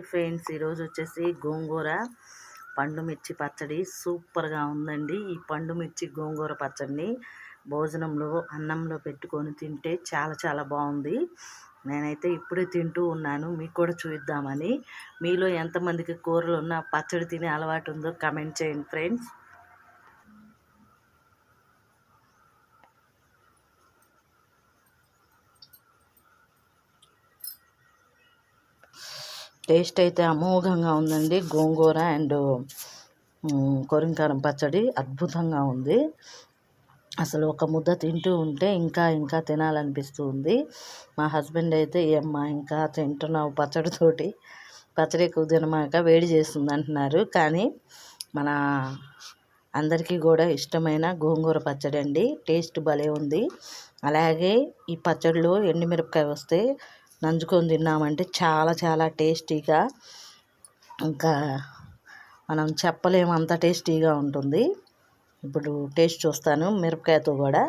Friends, ఈరోజు వచ్చేసి గోంగూర పండు మిర్చి పచ్చడి సూపర్గా ఉందండి. ఈ పండు మిర్చి గోంగూర పచ్చడిని భోజనంలో అన్నంలో పెట్టుకొని తింటే చాలా చాలా బాగుంది. నేనైతే ఇప్పుడే తింటూ ఉన్నాను, మీకు కూడా చూద్దామని. మీలో ఎంతమందికి కూరలు ఉన్న పచ్చడి తినే అలవాటు ఉందో కమెంట్ చేయండి ఫ్రెండ్స్. టేస్ట్ అయితే అమోఘంగా ఉందండి. గోంగూర అండ్ కొరింకారం పచ్చడి అద్భుతంగా ఉంది. అసలు ఒక ముద్ద తింటూ ఉంటే ఇంకా ఇంకా తినాలనిపిస్తూ ఉంది. మా హస్బెండ్ అయితే ఏమ్మా ఇంకా తింటున్నావు పచ్చడితోటి, పచ్చడి ఎక్కువ తినమాక వేడి చేస్తుంది అంటున్నారు. కానీ మన అందరికీ కూడా ఇష్టమైన గోంగూర పచ్చడి అండి. టేస్ట్ భలే ఉంది. అలాగే ఈ పచ్చడిలో ఎండుమిరపకాయ వస్తే నంచుకొని తిన్నామంటే చాలా చాలా టేస్టీగా, ఇంకా మనం చెప్పలేము అంత టేస్టీగా ఉంటుంది. ఇప్పుడు టేస్ట్ చూస్తాను మిరపకాయతో కూడా.